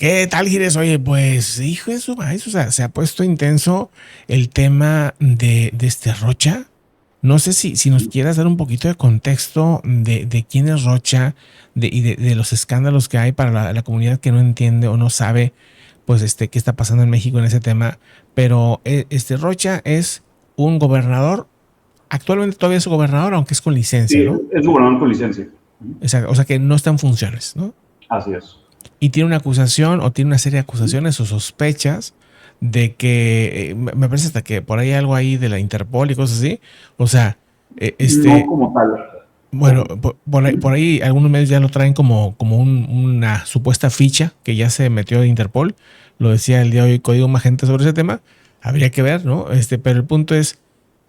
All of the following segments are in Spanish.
¿Qué tal, Gires? Oye, pues, hijo de su maíz, o sea, se ha puesto intenso el tema de este Rocha. No sé si nos quieras dar un poquito de contexto de quién es Rocha y de los escándalos que hay para la comunidad que no entiende o no sabe, pues, qué está pasando en México en ese tema. Pero este Rocha es un gobernador, actualmente todavía es gobernador, aunque es con licencia, Sí, ¿no? es gobernador con licencia. O sea, que no está en funciones, ¿no? Así es. Y tiene una acusación o tiene una serie de acusaciones o sospechas de que, me parece hasta que por ahí algo ahí de la Interpol y cosas así. O sea, No como tal. bueno, Ojo. por ahí algunos medios ya lo traen como una supuesta ficha que ya se metió de Interpol. Lo decía el día de hoy Código Magenta sobre ese tema. Habría que ver, ¿no? Pero el punto es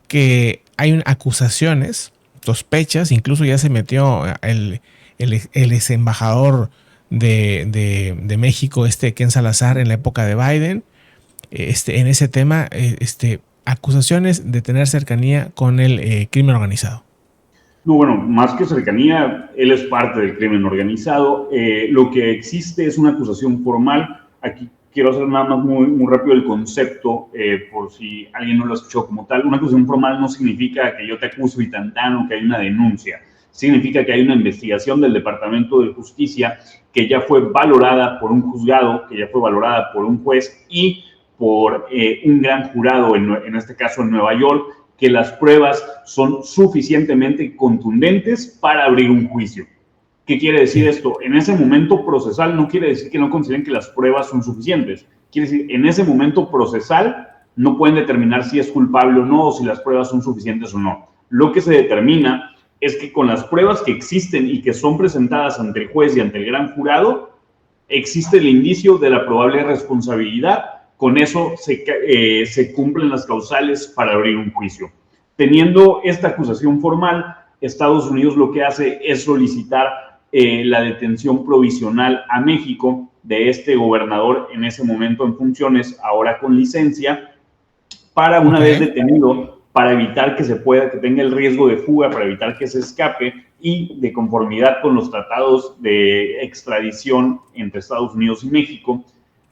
que hay acusaciones, sospechas, incluso ya se metió el ex embajador de México, Ken Salazar, en la época de Biden, en ese tema, acusaciones de tener cercanía con el crimen organizado. No, bueno, más que cercanía, él es parte del crimen organizado. Lo que existe es una acusación formal. Aquí quiero hacer nada más muy rápido el concepto, por si alguien no lo escuchó como tal. Una acusación formal no significa que yo te acuso y o que hay una denuncia. Significa que hay una investigación del Departamento de Justicia que ya fue valorada por un juzgado, que ya fue valorada por un juez y por un gran jurado, en este caso en Nueva York, que las pruebas son suficientemente contundentes para abrir un juicio. ¿Qué quiere decir Sí. esto? En ese momento procesal no quiere decir que no consideren que las pruebas son suficientes. Quiere decir, en ese momento procesal no pueden determinar si es culpable o no, o si las pruebas son suficientes o no. Lo que se determina es que con las pruebas que existen y que son presentadas ante el juez y ante el gran jurado, existe el indicio de la probable responsabilidad. Con eso se cumplen las causales para abrir un juicio. Teniendo esta acusación formal, Estados Unidos lo que hace es solicitar la detención provisional a México de este gobernador en ese momento en funciones, ahora con licencia, para una Ok. vez detenido, para evitar que que tenga el riesgo de fuga, para evitar que se escape y de conformidad con los tratados de extradición entre Estados Unidos y México.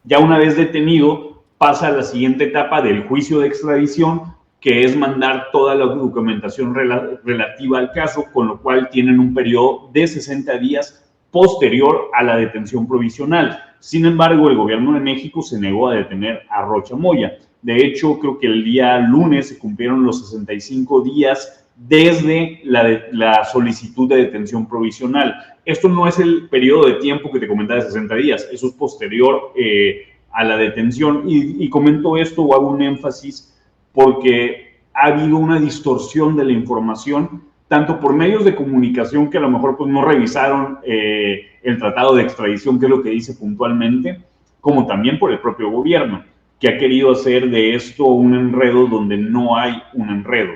Ya una vez detenido, pasa a la siguiente etapa del juicio de extradición, que es mandar toda la documentación relativa al caso, con lo cual tienen un periodo de 60 días posterior a la detención provisional. Sin embargo, el gobierno de México se negó a detener a Rocha Moya. De hecho, creo que el día lunes se cumplieron los 65 días desde la solicitud de detención provisional. Esto no es el periodo de tiempo que te comentaba de 60 días, eso es posterior a la detención. Y comento esto o hago un énfasis porque ha habido una distorsión de la información, tanto por medios de comunicación que a lo mejor pues, no revisaron el tratado de extradición, que es lo que dice puntualmente, como también por el propio gobierno, que ha querido hacer de esto un enredo donde no hay un enredo.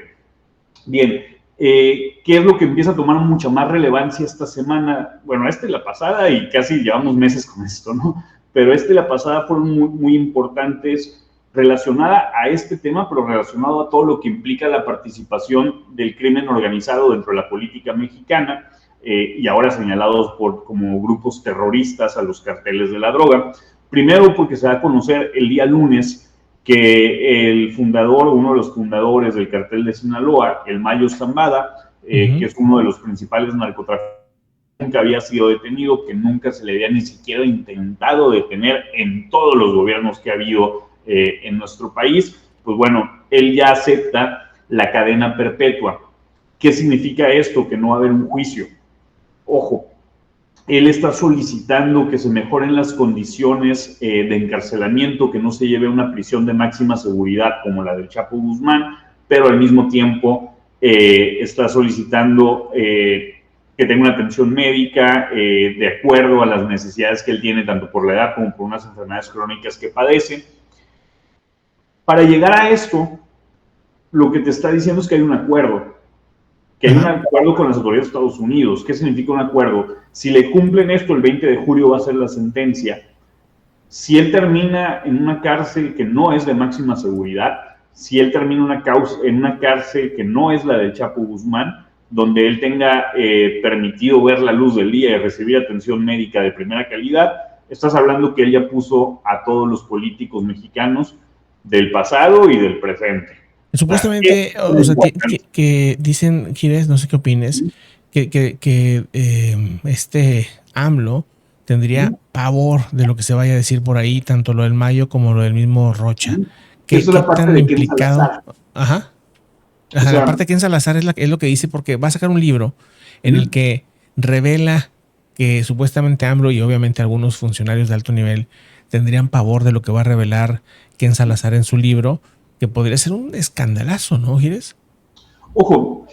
Bien, ¿qué es lo que empieza a tomar mucha más relevancia esta semana? Bueno, esta y la pasada, y casi llevamos meses con esto, ¿no? Pero esta y la pasada fueron muy importantes, relacionada a este tema, pero relacionado a todo lo que implica la participación del crimen organizado dentro de la política mexicana, y ahora señalados como grupos terroristas a los carteles de la droga. Primero porque se va a conocer el día lunes que el fundador, uno de los fundadores del cartel de Sinaloa, el Mayo Zambada, que es uno de los principales narcotraficantes, nunca había sido detenido, que nunca se le había ni siquiera intentado detener en todos los gobiernos que ha habido en nuestro país, pues bueno, él ya acepta la cadena perpetua. ¿Qué significa esto? Que no va a haber un juicio. Ojo, él está solicitando que se mejoren las condiciones de encarcelamiento, que no se lleve a una prisión de máxima seguridad como la del Chapo Guzmán, pero al mismo tiempo está solicitando que tenga una atención médica de acuerdo a las necesidades que él tiene, tanto por la edad como por unas enfermedades crónicas que padece. Para llegar a esto, lo que te está diciendo es que hay un acuerdo, que hay un Ajá. acuerdo con las autoridades de Estados Unidos. ¿Qué significa un acuerdo? Si le cumplen esto, el 20 de julio va a ser la sentencia. Si él termina en una cárcel que no es de máxima seguridad, si él termina en una cárcel que no es la del Chapo Guzmán, donde él tenga permitido ver la luz del día y recibir atención médica de primera calidad, estás hablando que él ya puso a todos los políticos mexicanos del pasado y del presente. Supuestamente, que dicen, Gires, no sé qué opines, que este AMLO tendría pavor de lo que se vaya a decir por ahí, tanto lo del Mayo como lo del mismo Rocha. ¿Qué Eso es la parte tan de Ken implicado? Salazar. Ajá. O sea, La parte de Ken Salazar es lo que dice, porque va a sacar un libro en el que revela que supuestamente AMLO y obviamente algunos funcionarios de alto nivel tendrían pavor de lo que va a revelar Ken Salazar en su libro, que podría ser un escandalazo, ¿no, Gires? Ojo,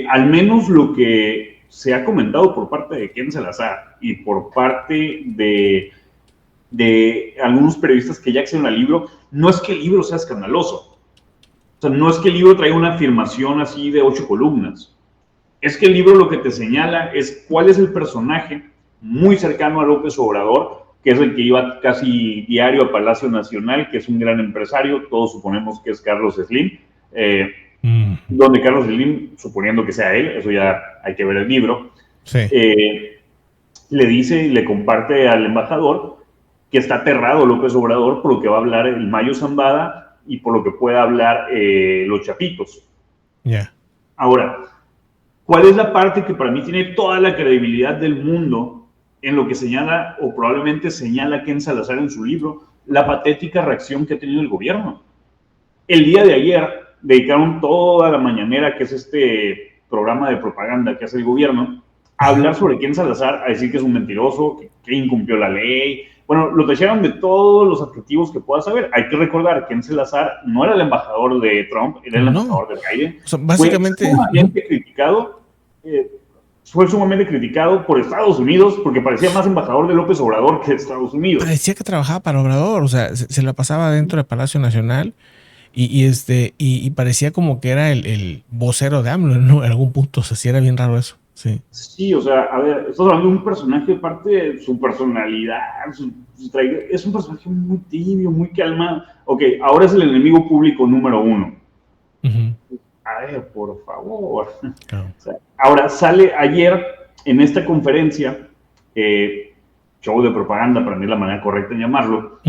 al menos lo que se ha comentado por parte de Ken Salazar y por parte de algunos periodistas que ya acceden al libro, no es que el libro sea escandaloso. O sea, no es que el libro traiga una afirmación así de 8 columnas. Es que el libro lo que te señala es cuál es el personaje muy cercano a López Obrador, que es el que iba casi diario a Palacio Nacional, que es un gran empresario, todos suponemos que es Carlos Slim, donde Carlos Slim, suponiendo que sea él, eso ya hay que ver el libro, sí. Le dice y le comparte al embajador que está aterrado López Obrador por lo que va a hablar el Mayo Zambada y por lo que pueda hablar los Chapitos. Yeah. Ahora, ¿cuál es la parte que para mí tiene toda la credibilidad del mundo en lo que señala o probablemente señala Ken Salazar en su libro? La patética reacción que ha tenido el gobierno. El día de ayer dedicaron toda la mañanera, que es este programa de propaganda que hace el gobierno, a hablar sobre Ken Salazar, a decir que es un mentiroso, que incumplió la ley. Bueno, lo tacharon de todos los adjetivos que puedas saber. Hay que recordar que Ken Salazar no era el embajador de Trump, era el embajador de Biden. O sea, básicamente... Fue sumamente criticado. Fue sumamente criticado por Estados Unidos porque parecía más embajador de López Obrador que de Estados Unidos. Parecía que trabajaba para Obrador, o sea, se la pasaba dentro del Palacio Nacional y parecía como que era el vocero de AMLO, ¿no? En algún punto, o sea, sí era bien raro eso. Sí. Sí, o sea, a ver, estás hablando de un personaje, parte de su personalidad, es un personaje muy tibio, muy calmado. Ok, ahora es el enemigo público número 1. A ver, por favor. Claro. O sea, ahora sale ayer en esta conferencia, show de propaganda, para mí es la manera correcta de llamarlo,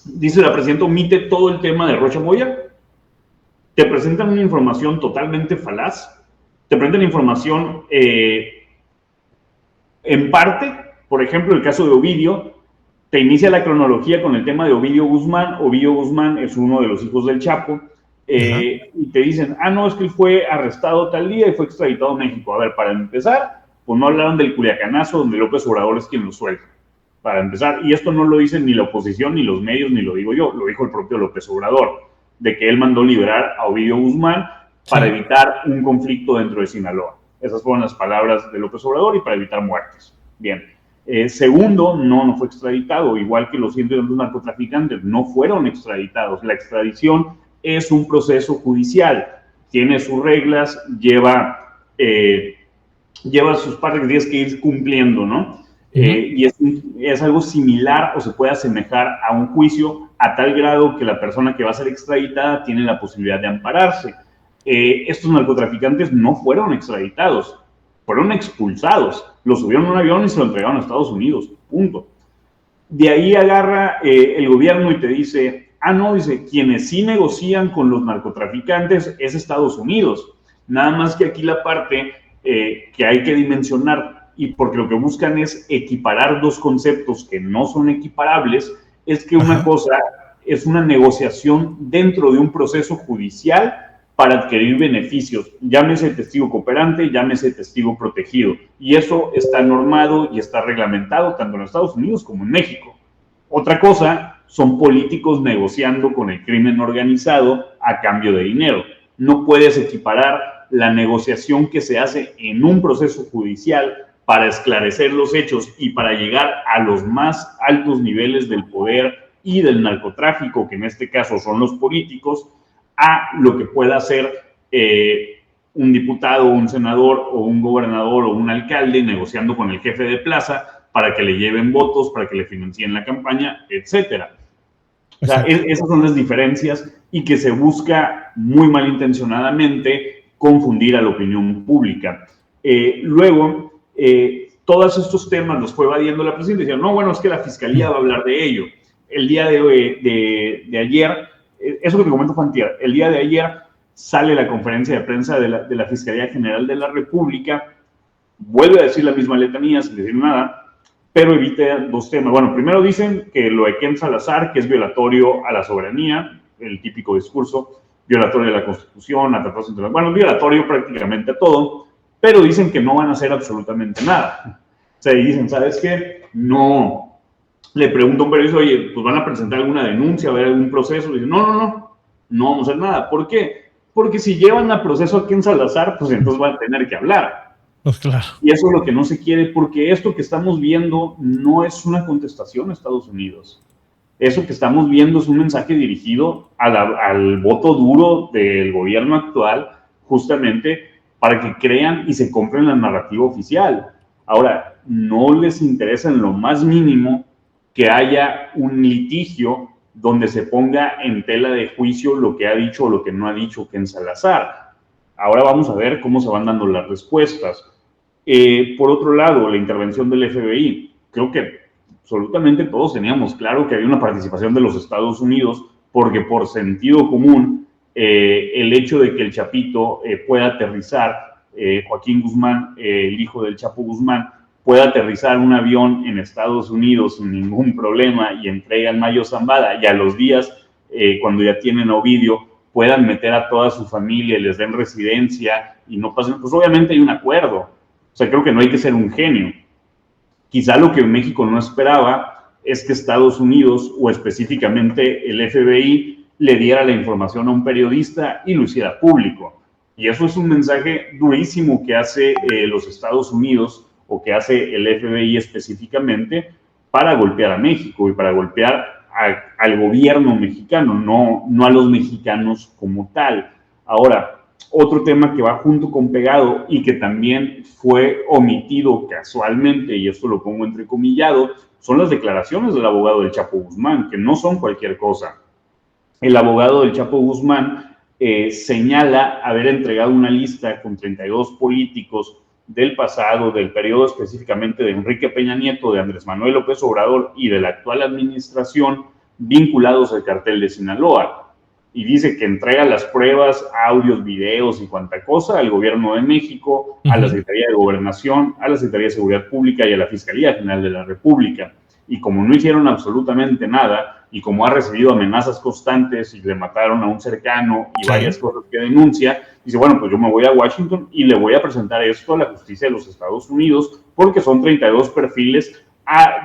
dice la presidenta, omite todo el tema de Rocha Moya, te presentan una información totalmente falaz, te presentan información en parte, por ejemplo, el caso de Ovidio, te inicia la cronología con el tema de Ovidio Guzmán. Ovidio Guzmán es uno de los hijos del Chapo, y te dicen, no, es que él fue arrestado tal día y fue extraditado a México. A ver, para empezar, pues no hablaron del Culiacanazo, donde López Obrador es quien lo suelta. Para empezar, y esto no lo dicen ni la oposición, ni los medios, ni lo digo yo, lo dijo el propio López Obrador, de que él mandó liberar a Ovidio Guzmán para evitar un conflicto dentro de Sinaloa. Esas fueron las palabras de López Obrador y para evitar muertes. Bien. Segundo, no fue extraditado, igual que los 102 narcotraficantes, no fueron extraditados. La extradición es un proceso judicial, tiene sus reglas, lleva sus partes que tienes que ir cumpliendo, ¿no? Y es algo similar o se puede asemejar a un juicio a tal grado que la persona que va a ser extraditada tiene la posibilidad de ampararse. Estos narcotraficantes no fueron extraditados, fueron expulsados, los subieron a un avión y se lo entregaron a Estados Unidos, punto. De ahí agarra el gobierno y te dice, no, dice, quienes sí negocian con los narcotraficantes es Estados Unidos. Nada más que aquí la parte que hay que dimensionar, y porque lo que buscan es equiparar dos conceptos que no son equiparables, es que una cosa es una negociación dentro de un proceso judicial para adquirir beneficios, llámese testigo cooperante, llámese testigo protegido, y eso está normado y está reglamentado tanto en Estados Unidos como en México. Otra cosa son políticos negociando con el crimen organizado a cambio de dinero. No puedes equiparar la negociación que se hace en un proceso judicial para esclarecer los hechos y para llegar a los más altos niveles del poder y del narcotráfico, que en este caso son los políticos, a lo que pueda hacer un diputado, un senador o un gobernador o un alcalde negociando con el jefe de plaza para que le lleven votos, para que le financien la campaña, etcétera. O sea, esas son las diferencias y que se busca muy malintencionadamente confundir a la opinión pública. Luego, todos estos temas los fue evadiendo la presidenta, diciendo, no, bueno, es que la fiscalía va a hablar de ello. El día de ayer, eso que te comento fue antier, el día de ayer sale la conferencia de prensa de la Fiscalía General de la República, vuelve a decir la misma letanía sin decir nada, pero evita dos temas. Bueno, primero dicen que lo de Ken Salazar, que es violatorio a la soberanía, el típico discurso, violatorio a la Constitución, a tratados internacionales, bueno, violatorio prácticamente a todo, pero dicen que no van a hacer absolutamente nada. O sea, y dicen, ¿sabes qué? No. Le pregunto a un periodista, oye, pues van a presentar alguna denuncia, a ver algún proceso. Le dicen, no vamos a hacer nada. ¿Por qué? Porque si llevan a proceso a Ken Salazar, pues entonces van a tener que hablar. Pues claro. Y eso es lo que no se quiere, porque esto que estamos viendo no es una contestación a Estados Unidos. Eso que estamos viendo es un mensaje dirigido al voto duro del gobierno actual, justamente para que crean y se compren la narrativa oficial. Ahora, no les interesa en lo más mínimo que haya un litigio donde se ponga en tela de juicio lo que ha dicho o lo que no ha dicho Ken Salazar. Ahora vamos a ver cómo se van dando las respuestas. Por otro lado, la intervención del FBI. Creo que absolutamente todos teníamos claro que había una participación de los Estados Unidos, porque por sentido común, el hecho de que el Chapito pueda aterrizar, Joaquín Guzmán, el hijo del Chapo Guzmán, pueda aterrizar un avión en Estados Unidos sin ningún problema y entregue al Mayo Zambada, y a los días, cuando ya tienen a Ovidio, puedan meter a toda su familia y les den residencia y no pasen, pues obviamente hay un acuerdo. O sea, creo que no hay que ser un genio. Quizá lo que México no esperaba es que Estados Unidos, o específicamente el FBI, le diera la información a un periodista y lo hiciera público. Y eso es un mensaje durísimo que hace los Estados Unidos, o que hace el FBI específicamente, para golpear a México y para golpear al gobierno mexicano, no a los mexicanos como tal. Ahora, otro tema que va junto con pegado y que también fue omitido casualmente, y esto lo pongo entrecomillado, son las declaraciones del abogado del Chapo Guzmán, que no son cualquier cosa. El abogado del Chapo Guzmán señala haber entregado una lista con 32 políticos del pasado, del periodo específicamente de Enrique Peña Nieto, de Andrés Manuel López Obrador y de la actual administración, vinculados al cartel de Sinaloa. Y dice que entrega las pruebas, audios, videos y cuanta cosa al gobierno de México, a la Secretaría de Gobernación, a la Secretaría de Seguridad Pública y a la Fiscalía General de la República. Y como no hicieron absolutamente nada, y como ha recibido amenazas constantes y le mataron a un cercano y varias cosas que denuncia, dice, bueno, pues yo me voy a Washington y le voy a presentar esto a la justicia de los Estados Unidos, porque son 32 perfiles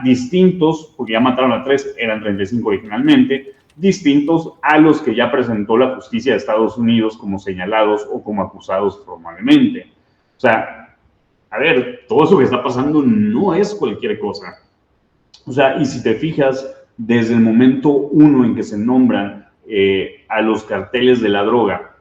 distintos, porque ya mataron a 3, eran 35 originalmente, distintos a los que ya presentó la justicia de Estados Unidos como señalados o como acusados formalmente. O sea, a ver, todo eso que está pasando no es cualquier cosa. O sea, y si te fijas, desde el momento uno en que se nombran a los carteles de la droga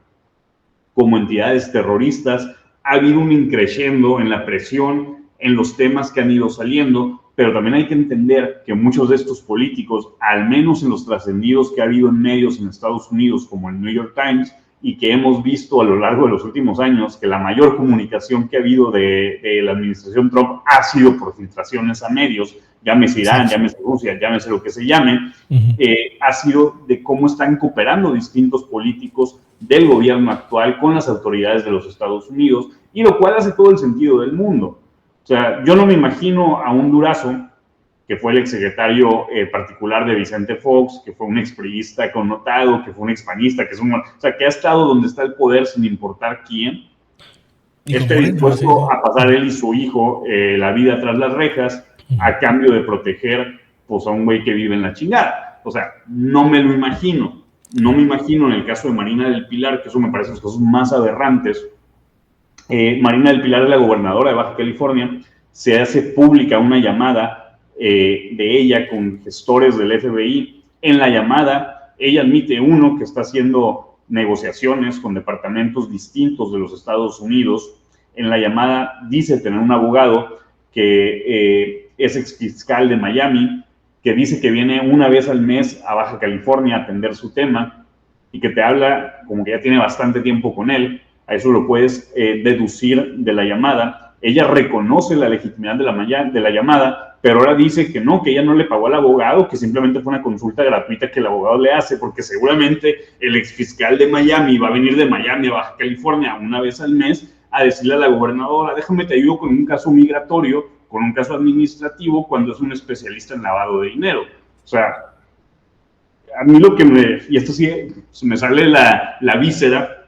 como entidades terroristas, ha habido un increciendo en la presión, en los temas que han ido saliendo, pero también hay que entender que muchos de estos políticos, al menos en los trascendidos que ha habido en medios en Estados Unidos, como el New York Times, y que hemos visto a lo largo de los últimos años, que la mayor comunicación que ha habido de la administración Trump ha sido por filtraciones a medios, llámese Irán, llámese Rusia, llámese lo que se llame, ha sido de cómo están cooperando distintos políticos del gobierno actual con las autoridades de los Estados Unidos, y lo cual hace todo el sentido del mundo. O sea, yo no me imagino a un Durazo, que fue el exsecretario particular de Vicente Fox, que fue un expriista connotado, que fue un expanista, que ha estado donde está el poder sin importar quién, esté dispuesto a pasar él y su hijo la vida tras las rejas a cambio de proteger pues, a un güey que vive en la chingada. O sea, no me lo imagino. No me imagino en el caso de Marina del Pilar, que eso me parece las cosas más aberrantes. Marina del Pilar es la gobernadora de Baja California, se hace pública una llamada de ella con gestores del FBI. En la llamada, ella admite, que está haciendo negociaciones con departamentos distintos de los Estados Unidos. En la llamada dice tener un abogado que es exfiscal de Miami, que dice que viene una vez al mes a Baja California a atender su tema y que te habla como que ya tiene bastante tiempo con él. A eso lo puedes deducir de la llamada, ella reconoce la legitimidad de la llamada, pero ahora dice que no, que ella no le pagó al abogado, que simplemente fue una consulta gratuita que el abogado le hace, porque seguramente el exfiscal de Miami va a venir de Miami a Baja California una vez al mes a decirle a la gobernadora, déjame te ayudo con un caso migratorio, con un caso administrativo, cuando es un especialista en lavado de dinero. O sea, a mí lo que y esto sí, se me sale la víscera,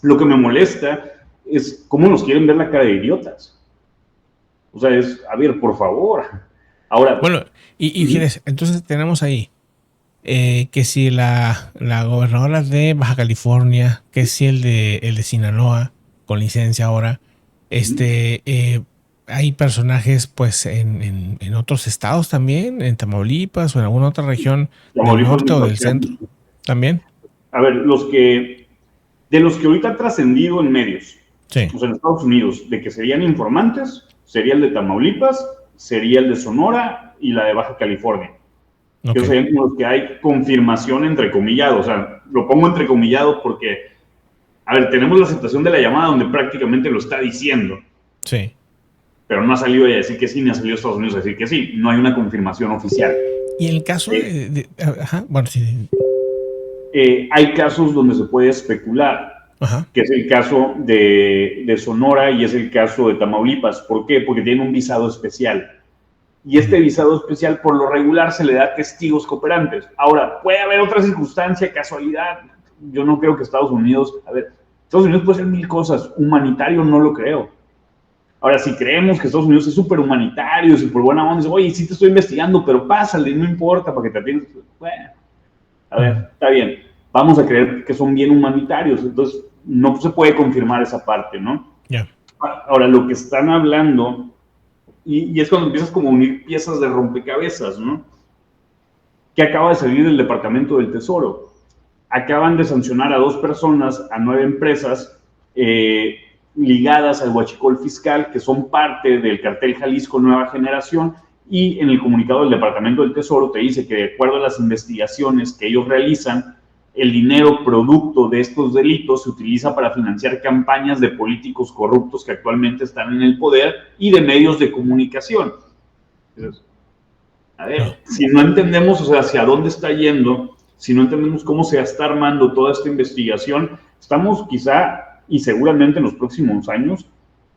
lo que me molesta es cómo nos quieren ver la cara de idiotas. O sea, a ver, por favor. Ahora. Bueno, y fíjense, entonces tenemos ahí que si la gobernadora de Baja California, que si el de Sinaloa, con licencia ahora, hay personajes pues en otros estados también, en Tamaulipas o en alguna otra región del norte o del centro también. A ver, de los que ahorita han trascendido en medios, sí. O sea, en Estados Unidos, de que serían informantes, sería el de Tamaulipas, sería el de Sonora y la de Baja California. Okay. Que serían los que hay confirmación entrecomillado, o sea, lo pongo entrecomillado porque, a ver, tenemos la aceptación de la llamada donde prácticamente lo está diciendo. Sí. Pero no ha salido ella a decir que sí, ni ha salido Estados Unidos a decir que sí. No hay una confirmación oficial. Y en el caso bueno, sí. Hay casos donde se puede especular, que es el caso de Sonora y es el caso de Tamaulipas. ¿Por qué? Porque tiene un visado especial. Y este visado especial, por lo regular, se le da a testigos cooperantes. Ahora, puede haber otra circunstancia, casualidad. Yo no creo que Estados Unidos... A ver, Estados Unidos puede hacer mil cosas. Humanitario no lo creo. Ahora, si creemos que Estados Unidos es súper humanitario, súper buena onda, oye, sí te estoy investigando, pero pásale, no importa, para que te atiendas. Bueno, a ver, está bien. Vamos a creer que son bien humanitarios. Entonces, no se puede confirmar esa parte, ¿no? Yeah. Ahora, lo que están hablando... Y es cuando empiezas como a unir piezas de rompecabezas, ¿no? Que acaba de salir del Departamento del Tesoro. Acaban de sancionar a 2 personas, a 9 empresas ligadas al huachicol fiscal, que son parte del cartel Jalisco Nueva Generación, y en el comunicado del Departamento del Tesoro te dice que de acuerdo a las investigaciones que ellos realizan, el dinero producto de estos delitos se utiliza para financiar campañas de políticos corruptos que actualmente están en el poder y de medios de comunicación. Entonces, a ver, si no entendemos, o sea, hacia dónde está yendo, si no entendemos cómo se está armando toda esta investigación, estamos quizá y seguramente en los próximos años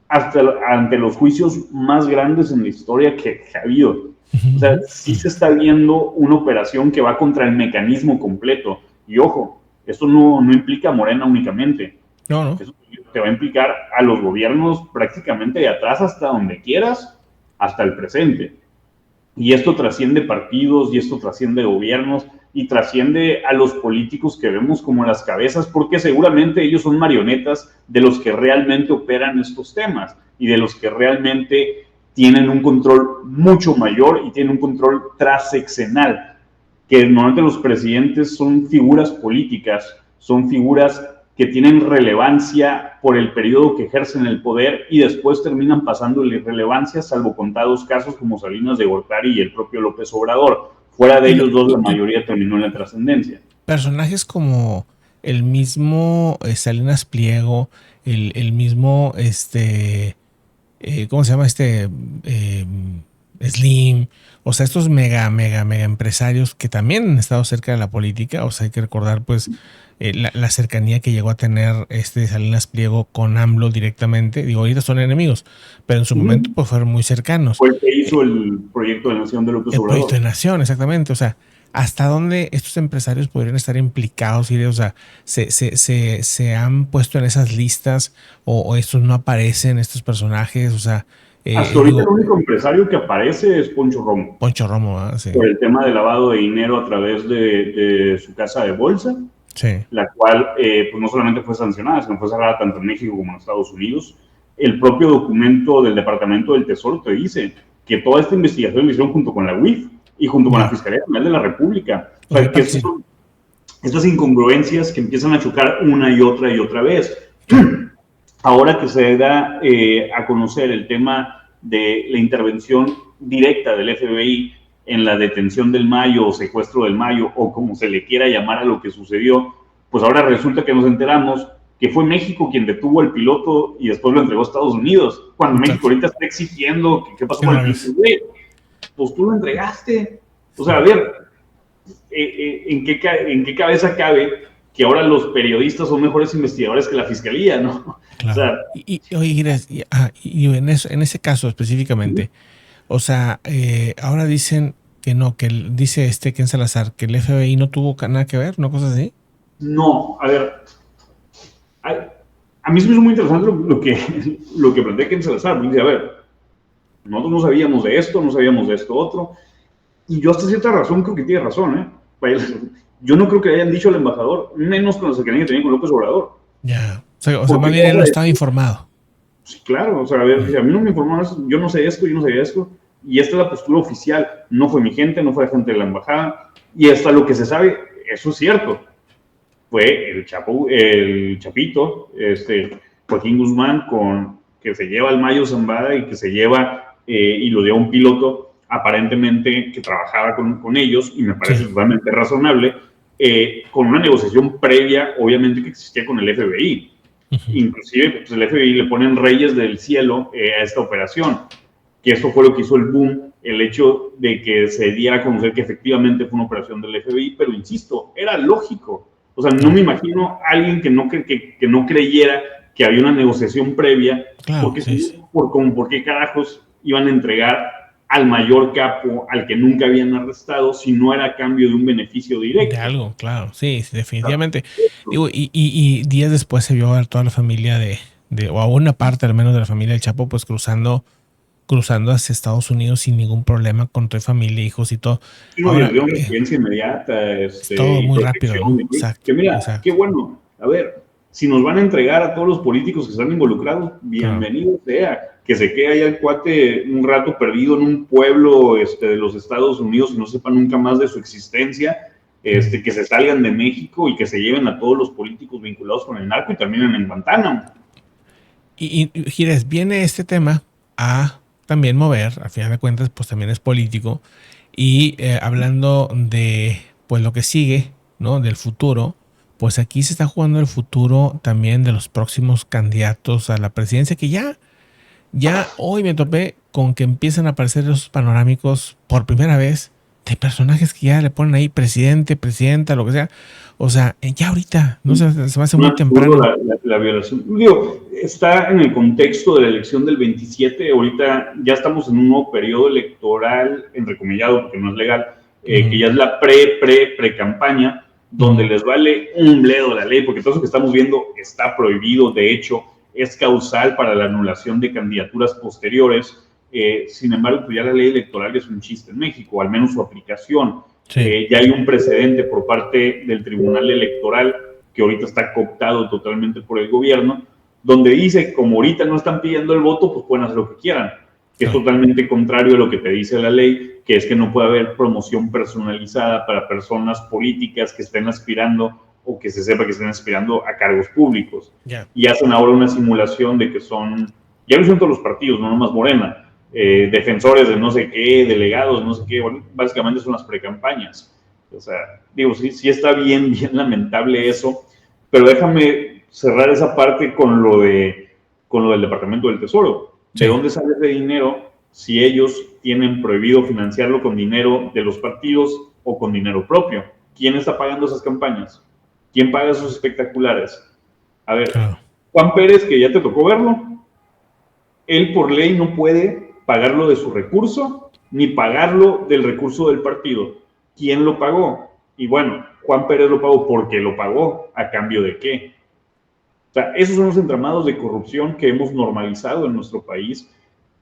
ante los juicios más grandes en la historia que ha habido. O sea, sí se está viendo una operación que va contra el mecanismo completo. Y ojo, esto no implica a Morena únicamente. No. Eso te va a implicar a los gobiernos prácticamente de atrás hasta donde quieras, hasta el presente. Y esto trasciende partidos, y esto trasciende gobiernos, y trasciende a los políticos que vemos como las cabezas, porque seguramente ellos son marionetas de los que realmente operan estos temas, y de los que realmente tienen un control mucho mayor y tienen un control transeccional. Que normalmente los presidentes son figuras políticas, son figuras que tienen relevancia por el periodo que ejercen el poder y después terminan pasando la irrelevancia, salvo contados casos como Salinas de Gortari y el propio López Obrador. Fuera de ellos dos, la mayoría terminó en la trascendencia. Personajes como el mismo Salinas Pliego, el mismo, ¿cómo se llama? Slim, o sea, estos mega empresarios que también han estado cerca de la política. O sea, hay que recordar pues la cercanía que llegó a tener Salinas Pliego con AMLO directamente. Digo, ahorita son enemigos, pero en su momento pues fueron muy cercanos. Fue el que hizo el proyecto de nación de López Obrador. El proyecto de nación, exactamente. O sea, ¿hasta dónde estos empresarios podrían estar implicados? O sea, ¿se han puesto en esas listas o estos no aparecen, estos personajes? O sea... Hasta ahorita el único empresario que aparece es Poncho Romo. Poncho Romo, sí. Por el tema de lavado de dinero a través de su casa de bolsa, sí. La cual pues no solamente fue sancionada, sino fue cerrada tanto en México como en Estados Unidos. El propio documento del Departamento del Tesoro te dice que toda esta investigación la hicieron junto con la UIF y junto con la Fiscalía General de la República. O sea, que estas incongruencias que empiezan a chocar una y otra vez. Ahora que se da a conocer el tema de la intervención directa del FBI en la detención del Mayo o secuestro del Mayo, o como se le quiera llamar a lo que sucedió, pues ahora resulta que nos enteramos que fue México quien detuvo al piloto y después lo entregó a Estados Unidos, cuando México ahorita está exigiendo que qué pasó con el piloto. Pues tú lo entregaste. O sea, a ver, ¿en qué cabeza cabe que ahora los periodistas son mejores investigadores que la fiscalía, ¿no? Claro. O sea, y en ese caso específicamente, o sea, ahora dicen que no, que dice Ken Salazar que el FBI no tuvo nada que ver, ¿no? Cosas así. No, a ver, a mí se me hizo muy interesante lo que plantea Ken Salazar, porque dice, a ver, nosotros no sabíamos de esto otro, y yo hasta cierta razón creo que tiene razón, ¿eh? Yo no creo que hayan dicho al embajador, menos con la cercanía que tenía con López Obrador. Ya, o sea más bien él no estaba informado. Sí, claro, o sea, a ver, a mí no me informaron, yo no sé esto, yo no sabía esto, y esta es la postura oficial, no fue mi gente, no fue la gente de la embajada, y hasta lo que se sabe, eso es cierto, fue el Chapito, Joaquín Guzmán, que se lleva al Mayo Zambada y que se lleva, y lo dio a un piloto, aparentemente, que trabajaba con ellos, y me parece totalmente razonable, con una negociación previa, obviamente, que existía con el FBI. Inclusive, pues, el FBI le ponen reyes del cielo a esta operación, que eso fue lo que hizo el boom, el hecho de que se diera a conocer que efectivamente fue una operación del FBI, pero insisto, era lógico. O sea, no me imagino a alguien que no creyera que había una negociación previa, claro, porque ¿por qué carajos iban a entregar al mayor capo, al que nunca habían arrestado, si no era a cambio de un beneficio directo? De algo, claro, sí, definitivamente. Digo, y días después se vio a toda la familia o a una parte al menos de la familia del Chapo, pues cruzando hacia Estados Unidos sin ningún problema, con toda familia, hijos y todo. Sí, no, ahora, una residencia inmediata. Todo muy rápido, ¿no? Exacto. Que mira, qué bueno. A ver, si nos van a entregar a todos los políticos que están involucrados, bienvenido sea. Que se quede ahí el cuate un rato perdido en un pueblo de los Estados Unidos y no sepa nunca más de su existencia, que se salgan de México y que se lleven a todos los políticos vinculados con el narco y terminen en Guantánamo. Y Gires, viene este tema a también mover, al final de cuentas, pues también es político, y hablando de pues lo que sigue, ¿no? Del futuro, pues aquí se está jugando el futuro también de los próximos candidatos a la presidencia, que ya hoy me topé con que empiezan a aparecer esos panorámicos por primera vez de personajes que ya le ponen ahí presidente, presidenta, lo que sea. O sea, ya ahorita, no sé, se me hace muy temprano. La violación. Digo, está en el contexto de la elección del 27, ahorita ya estamos en un nuevo periodo electoral, entrecomillado, porque no es legal, que ya es la pre-campaña, donde les vale un bledo la ley, porque todo eso que estamos viendo está prohibido, de hecho, es causal para la anulación de candidaturas posteriores. Sin embargo, pues ya la ley electoral es un chiste en México, al menos su aplicación. Ya hay un precedente por parte del Tribunal Electoral, que ahorita está cooptado totalmente por el gobierno, donde dice, como ahorita no están pidiendo el voto, pues pueden hacer lo que quieran, que es totalmente contrario a lo que te dice la ley, que es que no puede haber promoción personalizada para personas políticas que estén aspirando o que se sepa que estén aspirando a cargos públicos. Y hacen ahora una simulación de que son, ya lo hicieron todos los partidos, no nomás Morena, defensores de no sé qué, delegados, no sé qué, bueno, básicamente son las precampañas. O sea, digo, sí está bien lamentable eso, pero déjame cerrar esa parte con lo del Departamento del Tesoro. ¿De dónde sale ese dinero si ellos tienen prohibido financiarlo con dinero de los partidos o con dinero propio? ¿Quién está pagando esas campañas? ¿Quién paga esos espectaculares? A ver, Juan Pérez, que ya te tocó verlo, él por ley no puede pagarlo de su recurso, ni pagarlo del recurso del partido. ¿Quién lo pagó? Y bueno, Juan Pérez lo pagó porque lo pagó. ¿A cambio de qué? O sea, esos son los entramados de corrupción que hemos normalizado en nuestro país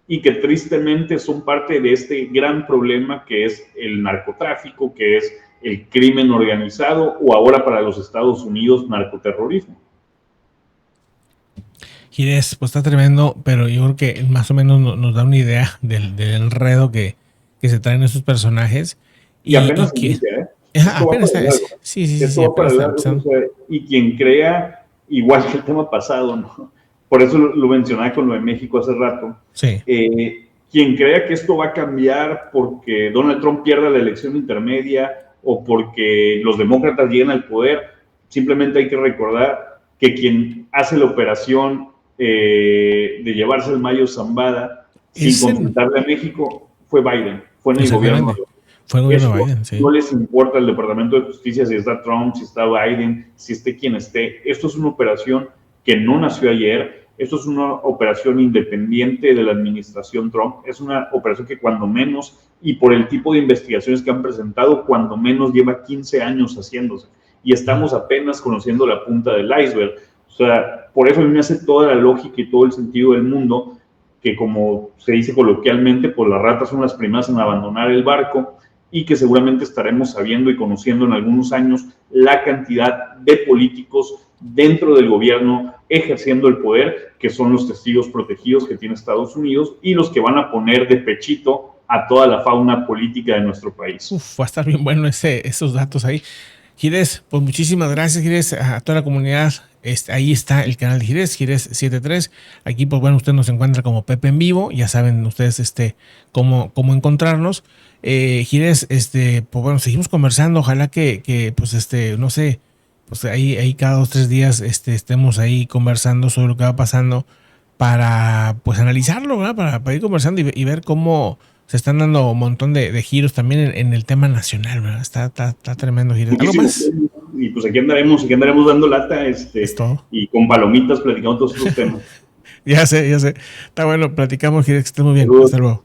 y que tristemente son parte de este gran problema que es el narcotráfico, que es el crimen organizado o ahora para los Estados Unidos, narcoterrorismo. Gires, pues está tremendo, pero yo creo que más o menos nos da una idea del enredo que se traen esos personajes. Y apenas inicia, ¿eh? Apenas está. Sí, y quien crea, igual que el tema pasado, ¿no? Por eso lo mencionaba con lo de México hace rato. Sí. Quien crea que esto va a cambiar porque Donald Trump pierda la elección intermedia o porque los demócratas lleguen al poder, simplemente hay que recordar que quien hace la operación de llevarse el Mayo Zambada sin consultarle a México fue Biden, fue en el gobierno. Fue el gobierno de Biden, sí. No les importa el Departamento de Justicia si está Trump, si está Biden, si esté quien esté. Esto es una operación que no nació ayer. Esto es una operación independiente de la administración Trump. Es una operación que cuando menos, y por el tipo de investigaciones que han presentado, cuando menos lleva 15 años haciéndose. Y estamos apenas conociendo la punta del iceberg. O sea, por eso a mí me hace toda la lógica y todo el sentido del mundo que, como se dice coloquialmente, pues las ratas son las primeras en abandonar el barco, y que seguramente estaremos sabiendo y conociendo en algunos años la cantidad de políticos dentro del gobierno ejerciendo el poder, que son los testigos protegidos que tiene Estados Unidos y los que van a poner de pechito a toda la fauna política de nuestro país. Va a estar bien bueno esos datos ahí. Gires, pues muchísimas gracias, Gires, a toda la comunidad. Ahí está el canal de Gires 73. Aquí, pues bueno, usted nos encuentra como Pepe en Vivo. Ya saben ustedes cómo encontrarnos. Gires, pues bueno, seguimos conversando. Ojalá que pues no sé, pues ahí cada 2 o 3 días estemos ahí conversando sobre lo que va pasando para pues analizarlo, ¿verdad? Para ir conversando y ver cómo se están dando un montón de giros también en el tema nacional, ¿verdad? Está tremendo, Gires. ¿Algo más? Y pues aquí andaremos dando lata, Es todo. Y con palomitas platicando todos estos temas. Ya sé. Está bueno, platicamos, Gires, que estés muy bien. Saludos. Hasta luego.